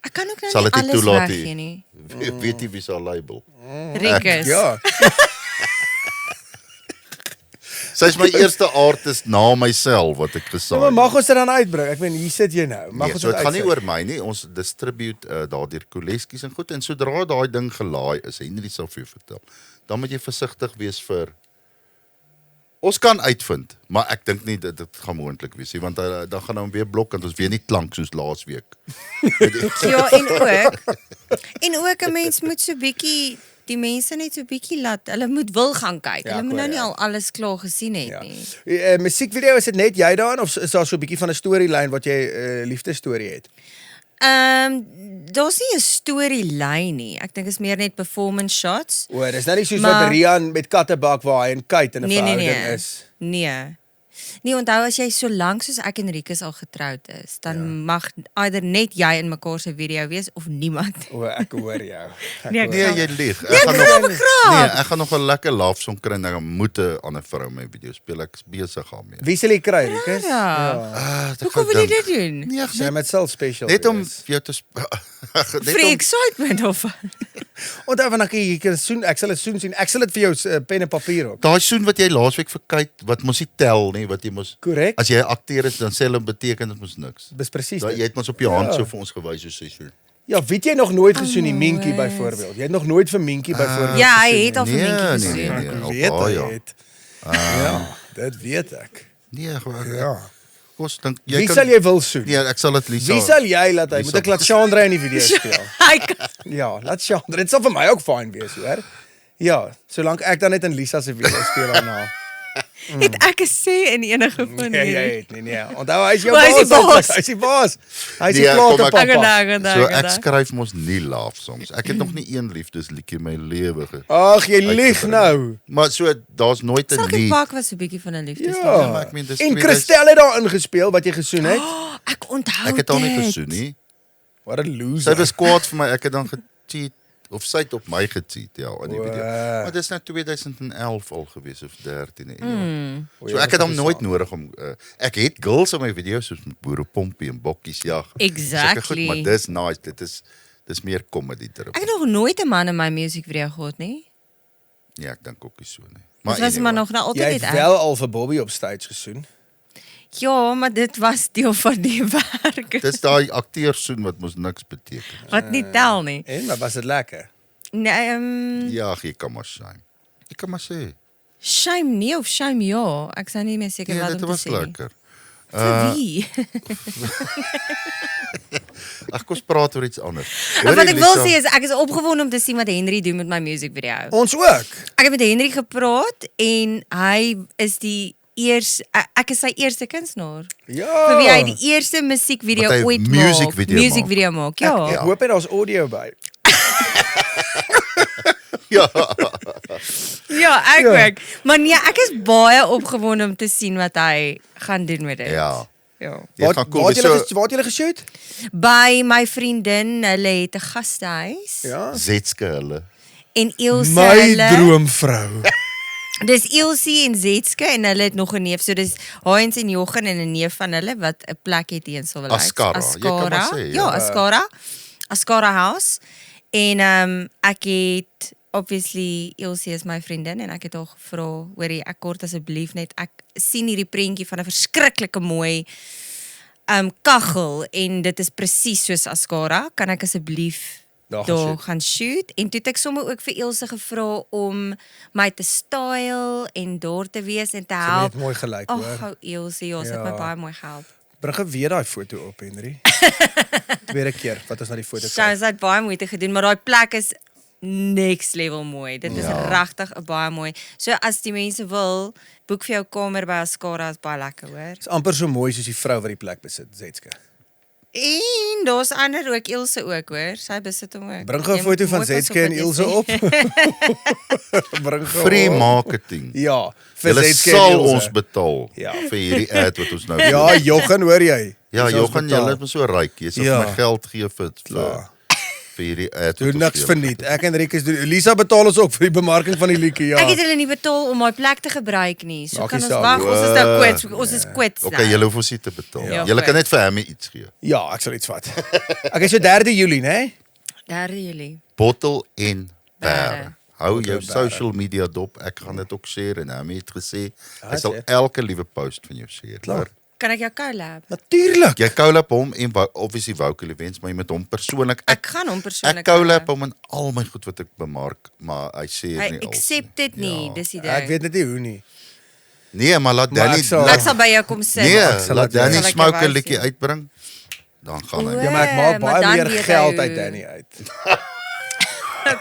Ek kan ook nou sal nie dit nie alles toelaat weggee nie. nie. Weet jy wie se label? Rikus. Ja. Sy's my eerste artist na myself wat ek Ja, gesaai. maar mag ons dit dan uitbring? Ek meen hier sit jy nou. Mag Nee, ons so dit gaan nie uitsit? oor my nie. Ons distribute daardeur Koleskies en goed en sodra daai ding gelaai is, Henry sal vir jou vertel. Dan moet jy versigtig wees vir ons kan uitvind, maar ek dink nie dit gaan moontlik wees nie want dan gaan hom weer blok en ons weer nie klank soos laas week. Ja, en ook 'n mens moet so bietjie die mense net so bietjie laat. Hulle moet wil gaan kyk. Ja, Hulle moet hoor, nou nie ja. al alles klaar gesien het Ja. nie. Musiekvideo, is dit net jy daarin of is daar so 'n bietjie van 'n storyline wat jy liefdesstorie het? Daar's nie 'n storielyn nie. Ek dink is meer net performance shots. O, dis nou nie soos Maar- wat Rian met Kattebak waar hy en Kate in 'n Nee, verhouding nee. is. Nee. Nee, onthou as jy so lank soos ek en Rikus al getroud is, dan mag either net jy in mekaar se video wees of niemand. O, ek hoor jou. Ek Nee, hoor Nee, jou. jy lieg. Nee, grap. Nee, ek gaan nog 'n lekker love song kry en dan moet 'n ander vrou my video speel. Ek is besig daarmee. Wie sal jy kry, Rikus? Ja. Hoekom wil jy dit doen? Nee, Sy met self special. net om wees. vir jou te Vir die excitement of Onthou van jy kan soen, ek sal dit soen sien. Ek sal dit vir jou pen en papier op. daai soen wat jy laasweek vir kyk, wat mos nie tel nie, wat jy mos Korrek. as jy 'n akteur is dan sê hulle beteken dit mos niks. Dis presies Jy dit. het mos op jou hand Ja. so vir ons gewys hoe sy so. Ja, weet jy nog nooit gesoen die Minkie Alright. byvoorbeeld? Jy het nog nooit vir Minkie byvoorbeeld Ja, hy gesoen het al vir Nee, Minkie nee, gesoen. nee, nee. Ek al weet baie, hy ja. het. Ja, dit weet ek. Nee, gewoon. Ja. Kos dink Wie sal jy wil soen? Nee, ek sal dit Lisa. Wie sal jy laat hy? Lisa Moet ek laat Chandra in die video speel? Hy kan Ja, laat Chandra. Dit sal vir my ook fyn wees, hoor. Ja, solank ek dan net in Lisa se video speel daarna. het ek 'n sê in enige van Nee, jy hierdie. het nie, nee. Onthou hy is jou Maar hy is die baas. baas. Hy is die baas. Hy is die Nee, kom plate ek- pappa. So ek skryf mos nie love songs. Ek het nog nie een liefdesliedjie in my lewe Ag, jy lieg uitgebring. nou. Maar so daar's nooit 'n Sal ek lied. pak was so 'n bietjie van 'n liefdeslied. Ja, maar ek meen, dis en 2000 Christel het daar ingespeel wat jy gesoen het. Oh, ek onthou Ek het haar nie dit. gesoen nie. What a Sy loser. was kwaad vir my. Ek het dan gecheat of sy het op my gecheat ja in die O. video. Maar dit is nou 2011 al gewees of 13 anyway. O, So jy ek het was hom nog nooit saam. nodig om ek het girls in my video's soos met boerepompie en bokkies jag. Exactly. Sulke goed, maar dis nice. Dis meer comedy terug. Ek het nog nooit 'n man in my musiekvideo gehad nie. Ja, ek dink ook nie so nie. Dit was maar nog nou Jy altyd het net wel al vir Bobby op stage gesoen. Ja, maar dit was deel van die werk. Dis daai akteurssoen wat mos niks beteken. Wat nie tel nie. En maar was dit lekker? Nee, Ja, jy kan maar shame. Jy kan maar sê. shame nie of shame ja. Ek sou nie meer seker Ja, wat dit om te was sê nie. lekker. Vir wie? Ag, kom ons praat oor iets anders. Maar wat ek wil Lisa? sê is ek is opgewonde om te sien wat Henry doen met my musiekvideo. Ons ook. Ek het met Henry gepraat en hy is die ek is sy eerste kunstenaar. Ja. Vir wie hy die eerste musiekvideo Wat hy ooit musiekvideo maak. maak. Musiekvideo maak. Ja. Ek hoop hy daar's audio by. Ja. Ja, ek Ja. ook. Maar nee, ek is baie opgewonde om te sien wat hy gaan doen met dit. Ja. Ja. Dit gaan cool Waar het wees. julle So waar het julle geshoot? By my vriendin, hulle het 'n gastehuis Ja. Zetske hulle. en Ilse My hulle. droomvrou. Dis Ilse en Zetske en hulle het nog 'n neef. So dis Heinz en Jochen en 'n neef van hulle wat 'n plek het hier in Silverlights. Ascara, jy kan maar sê, Ja, ja. Ascara. Ascara House. En ek het obviously Ilse is my vriendin en ek het haar gevra, hoorie, ek kort asseblief net ek sien hierdie prentjie van 'n verskriklike mooi kaggel en dit is presies soos Ascara. Kan ek asseblief Daar gaan daar shoot. gaan shoot? En toe het ek sommer ook vir Ilse gevra om my te style en daar te wees en te Sy help. het mooi gelyk, Ag, hoor. ou Ilse, ja, sy het my Ja. baie mooi gehelp. Bring gou weer daai foto op, Henry. Tweede keer wat ons na die foto Sy kyk. het baie moeite gedoen, maar daai plek is next level mooi. Dit is regtig baie mooi. So as die mense wil, boek vir jou kamer by Ascara, is baie lekker, hoor. Is amper so mooi soos die vrou wat die plek besit, Zetske. En daar's ander ook, Ilse ook, hoor. Sy besit hom ook. Bring gou 'n Jy foto moet van mooi pas Zetske en wat jy Ilse sê. op. Bring gou Free op. marketing. Ja, vir Julle Zetske en sal Ilse. ons betaal Ja. vir hierdie ad wat ons nou Ja, Jochen, hoor jy? Ja, Ons Johan, betaal. julle is maar so ryk. Jy sal Ja. my geld gee vir hierdie ad. Doen wat ons niks gee. verniet. Ek en Rikus doen. Elisa betaal ons ook vir die bemarking van die liedjie, ja. Ek het hulle nie betaal om my plek te gebruik nie. So Maak kan nie ons saak. wag, ons is nou quits. Ons is quits Okay, julle hoef ons nie te betaal. Ja. Julle kan net vir hom iets gee. Ja, ek sal iets vat. Okay, so 3 Julie, né? 3 Julie. Bottel en Bære. bære. Hou jou bære. social media dop. Ek gaan dit ook share en hy het gesê hy sal sê. elke liewe post van jou share. Klaar. Kan ek jou collab? Natuurlik. Jy collab hom en obviously vocal events, maar jy met hom persoonlik. Ek gaan hom persoonlik Ek collab hom in al my goed wat ek bemark, maar hy sê Hy nie al. accept dit nie, Ja. dis die Ek ding. weet net nie hoe nie. Nee, maar laat Maar Danny ek sal- Ek sal by jou kom sit. Nee, sal laat dit Danny doen. Sal ek smoke jou 'n liedjie sien. uitbring. Dan gaan hy. O, Ja, maar ek maak maar baie dan meer weet geld hy uit hoe. Danny uit.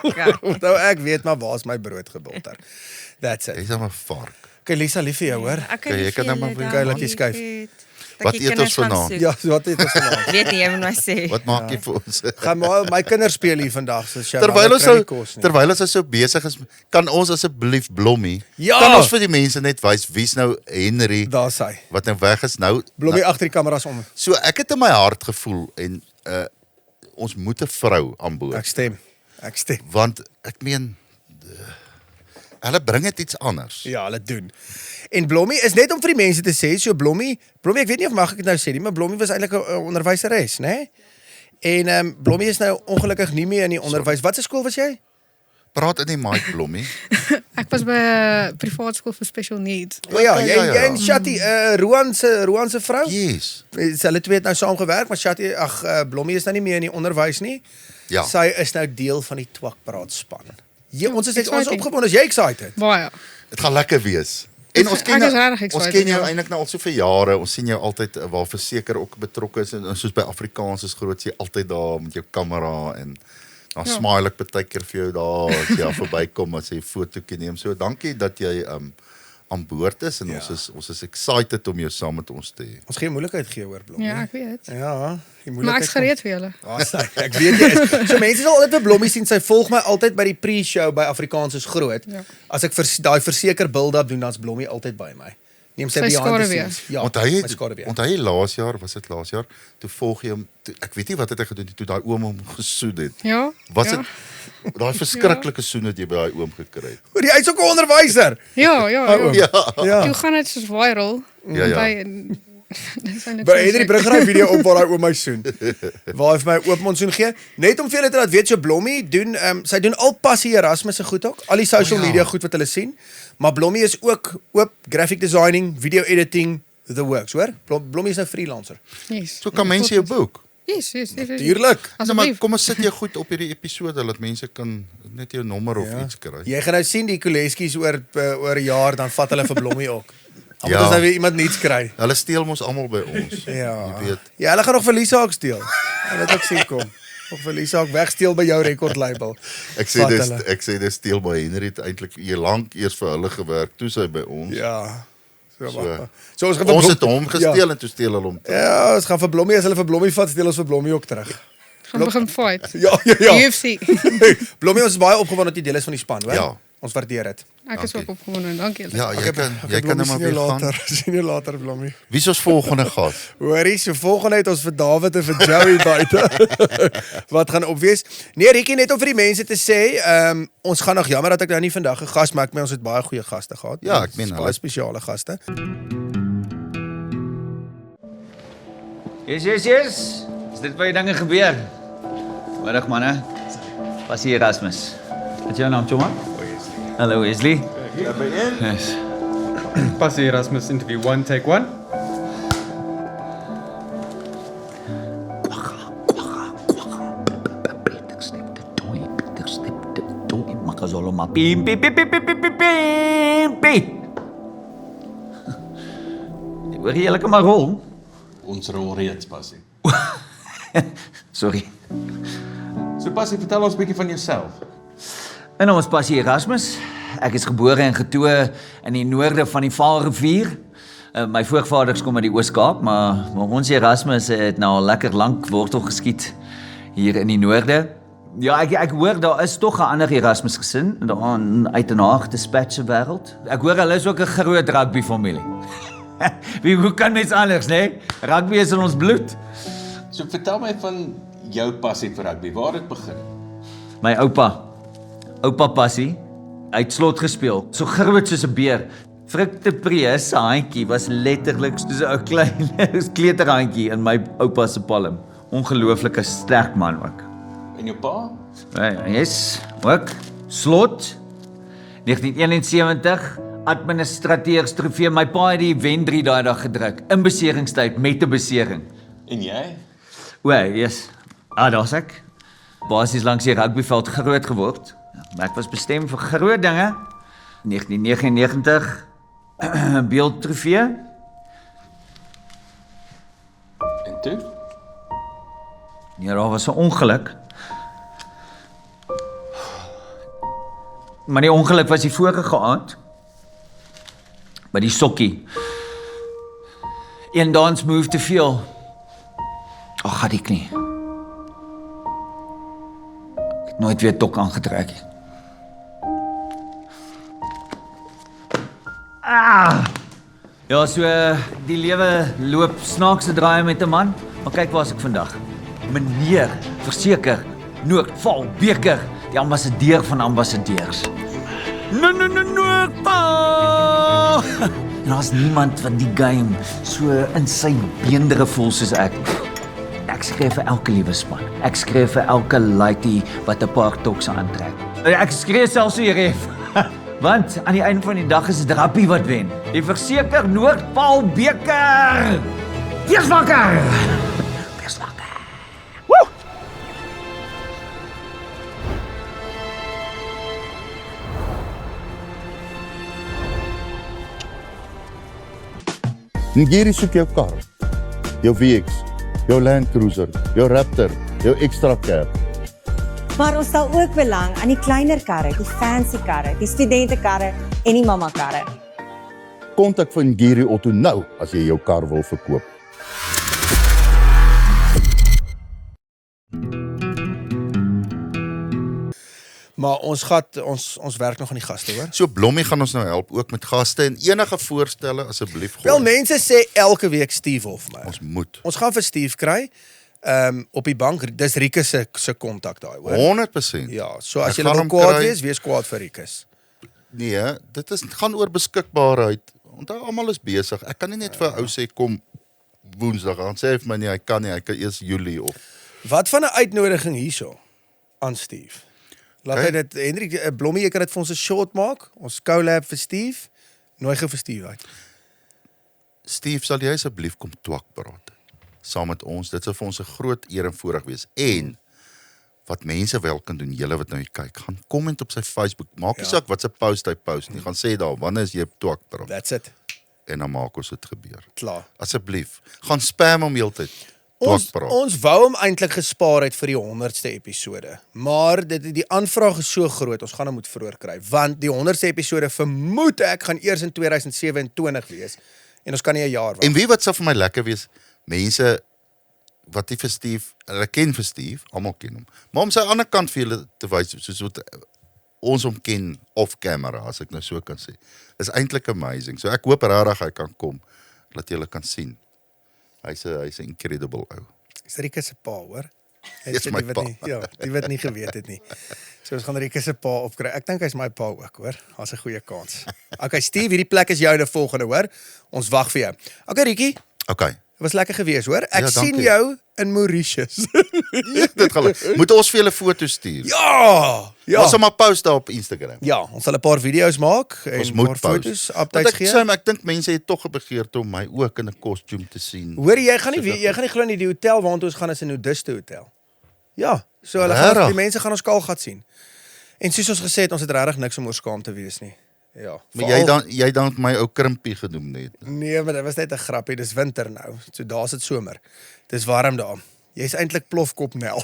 Okay. Nou ek weet maar waar's my brood gebulter. That's it. Hy's 'n vark. Okay, Lisa, lief vir jou, hoor. Okay, jy kan nou maar vir- Okay, laat jy skuif. Wat eet ons vanaand? Ja, so wat het ons vanaand? Weet nie, jy moet my sê. Wat maak jy vir ons? Gaan maar my kinders speel hier vandag, so Shannon. Terwyl ons kry nie so kos nie. terwyl ons so besig is, kan ons asseblief Blommie, Ja! kan ons vir die mense net wys wie's nou Henry Daar's hy. wat nou weg is nou. Blommie agter die kameras om. So ek het in my hart gevoel en ons moet 'n vrou aanboord. Ek stem. Want ek meen hulle bring dit iets anders. Ja, hulle doen. En Blommie is net om vir die mense te sê, so Blommie, ek weet nie of mag ek dit nou sê nie, maar Blommie was eintlik 'n onderwyseres, né? En Blommie is nou ongelukkig nie meer in die onderwys. Wat se skool was jy? Praat in die mic Blommie. Ek was by 'n privaat skool vir special needs. O ja, Okay, jy en Shatti, Roan se vrou. Yes. Hulle twee het nou saam gewerk, maar Shatti, Blommie is nou nie meer in die onderwys nie. Ja. Sy is nou deel van die Twakpraat span. Ja, ons is net ons exciting. opgewonde. Is jy excited? Baie. Dit gaan lekker wees. En ons ken Ek is jou, regtig ons excited, ken jou ja. eintlik nou al so vir jare. Ons sien jou altyd waar verseker ook betrokke is en soos by Afrikaans is groot jy altyd daar met jou kamera en dan smile ek baie keer vir jou daar as jy daar verbykom as jy 'n fotootjie neem. So dankie dat jy aan boord is en ons is excited om jou saam met ons te hê. Ons geen moeilikheid gee hoor, Blommie. Ja, ek weet. Ja, die Maar moeilikheid. ek's gereed vir julle. Ek weet jy is. So mense sal altyd vir Blommie sien, sy volg my altyd by die pre-show by Afrikaans is groot. Ja. As ek daai verseker build-up doen, dan's Blommie altyd by my. Neem sy Sy behind the skare scenes. Ja, Want hy my skare weer. onthou laas jaar, was dit laas jaar, toe volg jy hom, ek weet nie wat het hy gedoen toe daai oom hom gesoed het. Ja. Was ja. dit daai verskriklike soen wat jy by daai oom gekry het? Hoor jy, hy's ook 'n onderwyser. Ja. Ja. Ja. Toe gaan dit soos viral. Ja, ja. Dit is eintlik Maar so Henry sick. bring graag 'n video op waar hy oom my soen. Waar hy vir my oop mond soen gee. Net om vir julle te laat weet, so Blommie doen sy doen al Passie Erasmus se goed ook. Al die social O ja. media goed wat hulle sien. Maar Blommie is ook oop graphic designing, video editing, the works, hoor. Blommie is nou freelancer. Yes. So kan mense jou boek. Yes. Tuurlik. Nou, maar Asseblief. kom ons sit jou goed op hierdie episode dat mense kan net jou nommer of iets kry. Jy gaan nou sien die Koleskies oor 'n jaar dan vat hulle vir Blommie ook. Dan Ja. moet ons nou weer iemand nuuts kry. Hulle steel mos almal by ons. Ja. Jy weet. Ja, hulle gaan nog vir Lisa ook steel. En dit ek sien kom. Of vir Lisa ook wegsteel by jou rekordlabel. Ek sê dis steel by Henry het eintlik lank eers vir hulle gewerk toe sy by ons. Ja. So, So, wag. So ons gaan vir Ons Blom- het hom gesteel en toe steel hulle hom. Ja, ons gaan vir Blommie, as hulle vir Blommie vat, steel ons vir Blommie ook terug. Gaan begin fight. Ja. UFC. Blommie, ons is baie opgewonde dat jy deel is van die span, hoor. Ja. Ons waardeer dit. Ek is ook opgewonde. Dankie julle. Ja, jy kan nou maar weer gaan. Sien jou later, Blommie. Wie is ons volgende gas? Hoorie, so volgende het ons vir David en vir Joey buite. Wat gaan opwees? Nee, Rikkie, net om vir die mense te sê, ons gaan nog jammer dat ek nou nie vandag 'n gas, maar ek meen ons het baie goeie gaste gehad. Ja, ek meen baie hulle- spesiale gaste. Yes. Is dit waar die dinge gebeur? Middag manne. Was hier Erasmus. Wat is jou naam, Choma? Hallo Wesley. Yes. Passie Erasmus interview 1, take 1. Kazoloma. Pim, pim, pim, pim, pim, pim, pim, pim, pim. Hoor jy lekker maar rol? Ons rol reeds, Passie. Sorry. So Passie, vertel ons 'n bietjie van jouself. My naam is Passie Erasmus. Ek is gebore en getoe in die noorde van die Vaalrivier. My voorvaders kom uit die Oos-Kaap, maar ons Erasmus het nou al lekker lank wortel geskiet hier in die noorde. Ja, ek hoor daar is tog 'n ander Erasmus gesin daar uit 'n Haag dispatche wêreld. Ek hoor hulle is ook 'n groot rugby familie. Hoe kan mens anders, né? Rugby is in ons bloed. So vertel my van jou passie vir rugby. Waar het dit begin? My oupa Passie, hy het slot gespeel, so groot soos 'n beer. Frik de Pre se handjie was letterlik soos 'n klein kleuterhandjie in my oupa se palm. Ongelooflike sterk man ook. En jou pa? Yes, ook slot 1971 administrateurs trofee. My pa het die Wen3 daai dag gedruk in beseringstyd met 'n besering. En jy? Yes. Daar's ek. Basies langs die rugbyveld groot geword. Maar ek was bestem vir groot dinge. 1999 beeldtrofee. En toe? Ja, daar was 'n ongeluk. Maar die ongeluk was die vorige aand. By die sokkie. Een dance move te veel. Gaat die knie. Ek het nooit weer tok aangetrek nie. Ja, so die lewe loop snaakse draaie met 'n man. Maar kyk waar's ek vandag. Meneer, verseker, Noordval beker, die ambassadeur van ambassadeurs. Noordval! En daar's niemand wat die game so in sy beendere voel soos ek. Ek skryf vir elke liewe span. Ek skryf vir elke laitie wat 'n paar tokse aantrek. Ek skryf selfs hier ref. Want aan die einde van die dag is dit Rappie wat wen. Die verseker Noordval beker. Wees wakker. Wees wakker. Woe! Ngiri soek jou kar, jou VX, jou Land Cruiser, jou Raptor, jou extra cab. Maar ons stel ook belang aan die kleiner karre, die fancy karre, die studentekarre en die mamma karre. Kontak van Ngiri Auto nou as jy jou kar wil verkoop. Maar ons werk nog aan die gaste, hoor. So Blommie gaan ons nou help ook met gaste en enige voorstelle asseblief gooi. Wel, mense sê elke week Steve of my. Ons moet. Ons gaan vir Steve kry. Op die bank, dis Rikus se kontak daai, hoor. 100%. Ja, so as Ek jy gaan wil hom kwaad kry. wees kwaad vir Rikus. Nee, dit gaan oor beskikbaarheid. Onthou almal is besig. Ek kan nie net vir 'n ou sê kom Woensdag, dan sê hy vir my nie, hy kan eers Julie of. Wat van 'n uitnodiging hierso aan Steve? Laat hy dit Hendrik Blommie, jy kan dit vir ons 'n shot maak. Ons collab vir Steve. Nooi gou vir Steve uit. Steve, sal jy asseblief kom twak praat saam met ons? Dit sou vir ons 'n groot eer en voorreg wees. En wat mense wel kan doen, julle wat nou hier kyk, gaan comment op sy Facebook. Maak nie saak wat se post hy post nie. Gaan sê daar, wanneer is jy op twak praat? That's it. En dan maak ons dit gebeur. Klaar. Asseblief, gaan spam hom heeltyd. Ons wou hom eintlik gespaar het vir die 100ste episode. Maar die aanvraag is so groot, ons gaan hom moet vroeër kry. Want die 100ste episode vermoed ek gaan eers in 2027 wees. En ons kan nie 'n jaar wag. En wie wat sal vir my lekker wees, mense wat nie vir Steve, hulle ken vir Steve, almal ken hom. Maar om sy ander kant vir julle te wys, soos wat ons hom ken off camera, as ek nou so kan sê. Is eintlik amazing. So ek hoop regtig hy kan kom, dat julle kan sien. Hy's 'n incredible ou. Dis Rikus se pa, hoor. Dis my pa. Die wat nie geweet het nie. So ons gaan Rikus se pa opkry. Ek dink hy's my pa ook, hoor. Daar's 'n goeie kans. Okay, Steve, hierdie plek is joune volgende, hoor. Ons wag vir jou. Okay, Rietjie. Okay. Dit was lekker gewees, hoor. Ek Ja, sien dankie. jou in Mauritius. Dit gaan. Moet ons vir julle foto's stuur? Ja! Ons sal maar post daar op Instagram. Ja, ons sal 'n paar video's maak en Ons 'n moet paar post. foto's, Want updates ek gee. sê, maar ek dink mense het tog 'n begeerte om my ook in 'n kostuum te sien. Hoor jy gaan nie glo nie die hotel waartoe ons gaan is 'n nudiste hotel. Ja, so hulle gaan Regtig? die mense gaan ons kaalgat sien. En soos ons gesê het, ons het regtig niks om oor skaam te wees nie. Ja. Maar jy dan my ou krimpie genoem net. Nee, maar dit was net 'n grappie, dis winter nou. So daar's dit somer. Dis warm daar. Jy's eintlik plofkop Nel.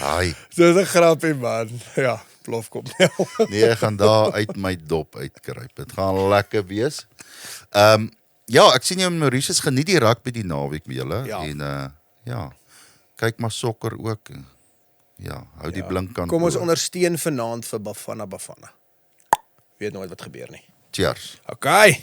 Ai, Dis 'n grappie man. Ja, plofkop Nel. nee, ek gaan daar uit my dop uitkruip. Dit gaan lekker wees. Ja, ek sien jou in Mauritius geniet die rugby die naweek met julle Ja. en ja, kyk maar sokker ook. Ja, hou die blink aan. Kom ons ondersteun vanaand vir Bafana Bafana. Weet nooit wat gebeur nie. Cheers. Okay.